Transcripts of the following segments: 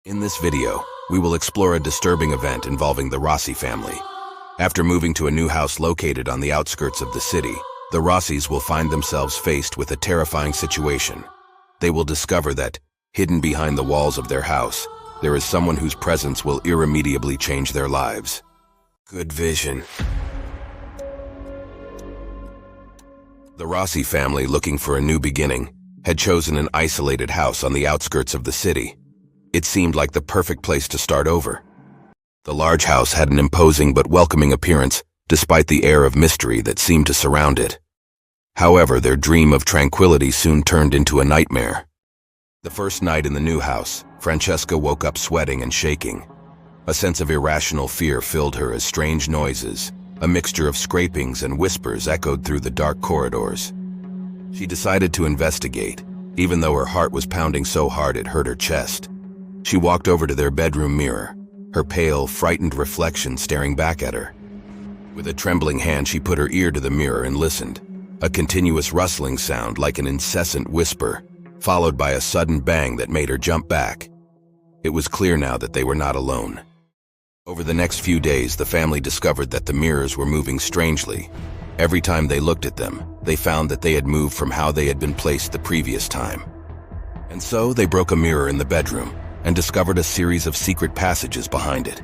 In this video, we will explore a disturbing event involving the Rossi family. After moving to a new house located on the outskirts of the city, the Rossis will find themselves faced with a terrifying situation. They will discover that, hidden behind the walls of their house, there is someone whose presence will irremediably change their lives. Good vision. The Rossi family, looking for a new beginning, had chosen an isolated house on the outskirts of the city. It seemed like the perfect place to start over. The large house had an imposing but welcoming appearance, despite the air of mystery that seemed to surround it. However, their dream of tranquility soon turned into a nightmare. The first night in the new house, Francesca woke up sweating and shaking. A sense of irrational fear filled her as strange noises, a mixture of scrapings and whispers, echoed through the dark corridors. She decided to investigate, even though her heart was pounding so hard it hurt her chest. She walked over to their bedroom mirror, her pale, frightened reflection staring back at her. With a trembling hand, she put her ear to the mirror and listened. A continuous rustling sound, like an incessant whisper, followed by a sudden bang that made her jump back. It was clear now that they were not alone. Over the next few days, the family discovered that the mirrors were moving strangely. Every time they looked at them, they found that they had moved from how they had been placed the previous time. And so they broke a mirror in the bedroom and discovered a series of secret passages behind it.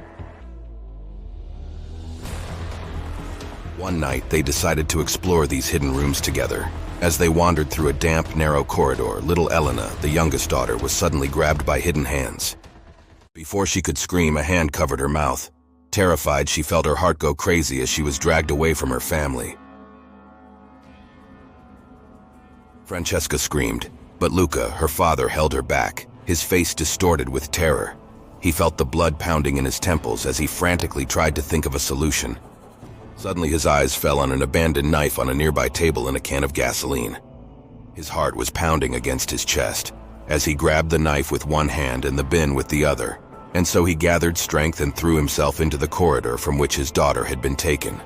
One night, they decided to explore these hidden rooms together. As they wandered through a damp, narrow corridor, little Elena, the youngest daughter, was suddenly grabbed by hidden hands. Before she could scream, a hand covered her mouth. Terrified, she felt her heart go crazy as she was dragged away from her family. Francesca screamed, but Luca, her father, held her back, his face distorted with terror. He felt the blood pounding in his temples as he frantically tried to think of a solution. Suddenly, his eyes fell on an abandoned knife on a nearby table and a can of gasoline. His heart was pounding against his chest as he grabbed the knife with one hand and the bin with the other, and so he gathered strength and threw himself into the corridor from which his daughter had been taken.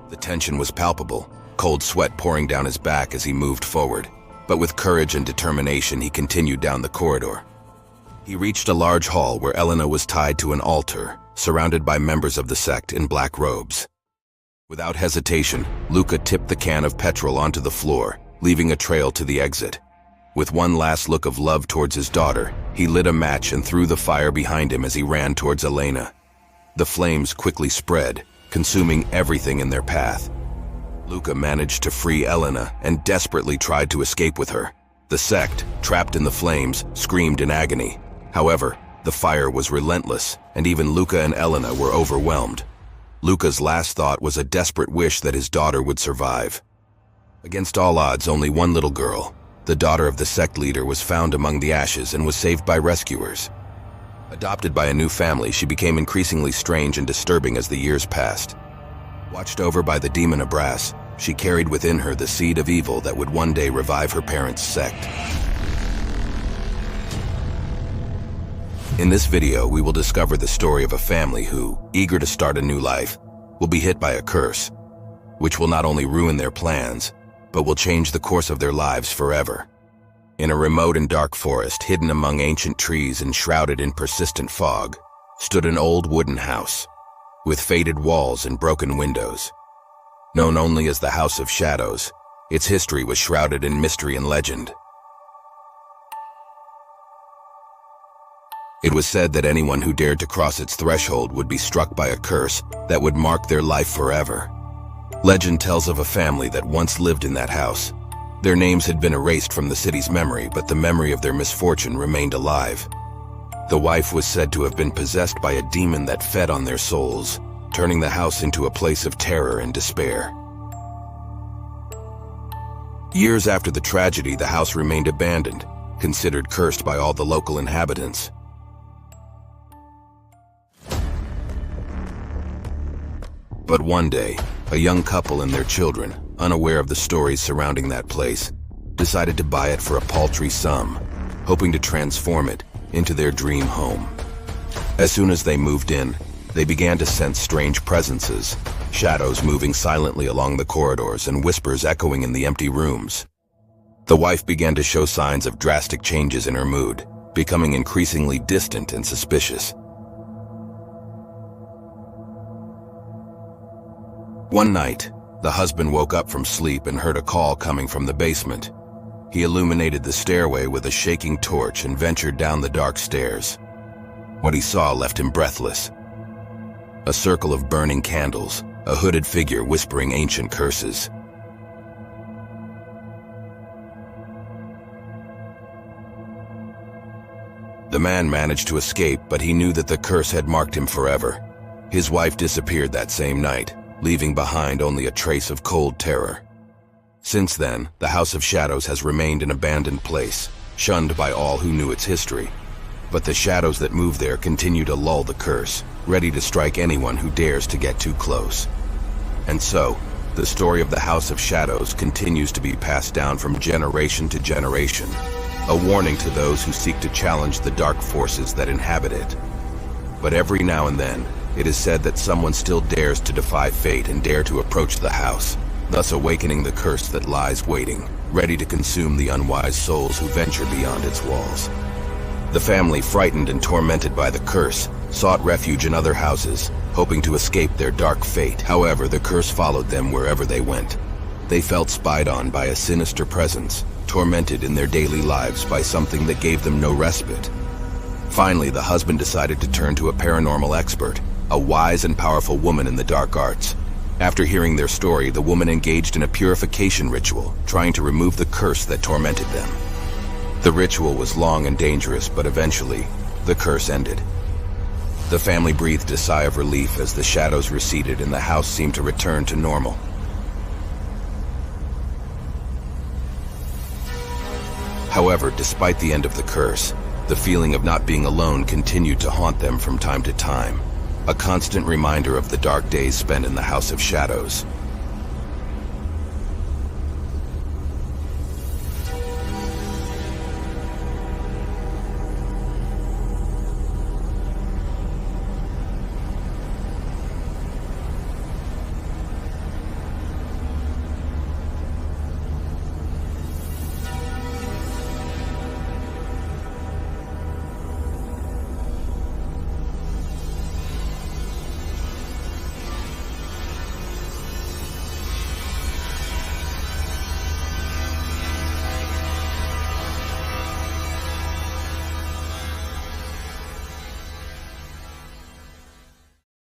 The tension was palpable, cold sweat pouring down his back as he moved forward. But with courage and determination, he continued down the corridor. He reached a large hall where Elena was tied to an altar, surrounded by members of the sect in black robes. Without hesitation, Luca tipped the can of petrol onto the floor, leaving a trail to the exit. With one last look of love towards his daughter, he lit a match and threw the fire behind him as he ran towards Elena. The flames quickly spread, consuming everything in their path. Luca managed to free Elena and desperately tried to escape with her. The sect, trapped in the flames, screamed in agony. However, the fire was relentless, and even Luca and Elena were overwhelmed. Luca's last thought was a desperate wish that his daughter would survive. Against all odds, only one little girl, the daughter of the sect leader, was found among the ashes and was saved by rescuers. Adopted by a new family, she became increasingly strange and disturbing as the years passed. Watched over by the demon of brass, she carried within her the seed of evil that would one day revive her parents' sect. In this video, we will discover the story of a family who, eager to start a new life, will be hit by a curse, which will not only ruin their plans, but will change the course of their lives forever. In a remote and dark forest, hidden among ancient trees and shrouded in persistent fog, stood an old wooden house, with faded walls and broken windows. Known only as the House of Shadows, its history was shrouded in mystery and legend. It was said that anyone who dared to cross its threshold would be struck by a curse that would mark their life forever. Legend tells of a family that once lived in that house. Their names had been erased from the city's memory, but the memory of their misfortune remained alive. The wife was said to have been possessed by a demon that fed on their souls, turning the house into a place of terror and despair. Years after the tragedy, the house remained abandoned, considered cursed by all the local inhabitants. But one day, a young couple and their children, unaware of the stories surrounding that place, decided to buy it for a paltry sum, hoping to transform it into their dream home. As soon as they moved in, they began to sense strange presences, shadows moving silently along the corridors and whispers echoing in the empty rooms. The wife began to show signs of drastic changes in her mood. becoming increasingly distant and suspicious. One night, the husband woke up from sleep and heard a call coming from the basement. He illuminated the stairway with a shaking torch and ventured down the dark stairs. What he saw left him breathless. A circle of burning candles, a hooded figure whispering ancient curses. The man managed to escape, but he knew that the curse had marked him forever. His wife disappeared that same night, leaving behind only a trace of cold terror. Since then, the House of Shadows has remained an abandoned place, shunned by all who knew its history. But the shadows that move there continue to lull the curse, ready to strike anyone who dares to get too close. And so, the story of the House of Shadows continues to be passed down from generation to generation, a warning to those who seek to challenge the dark forces that inhabit it. But every now and then, it is said that someone still dares to defy fate and dare to approach the house, thus awakening the curse that lies waiting, ready to consume the unwise souls who venture beyond its walls. The family, frightened and tormented by the curse, sought refuge in other houses, hoping to escape their dark fate. However, the curse followed them wherever they went. They felt spied on by a sinister presence, tormented in their daily lives by something that gave them no respite. Finally, the husband decided to turn to a paranormal expert, a wise and powerful woman in the dark arts. After hearing their story, the woman engaged in a purification ritual, trying to remove the curse that tormented them. The ritual was long and dangerous, but eventually, the curse ended. The family breathed a sigh of relief as the shadows receded and the house seemed to return to normal. However, despite the end of the curse, the feeling of not being alone continued to haunt them from time to time, a constant reminder of the dark days spent in the House of Shadows.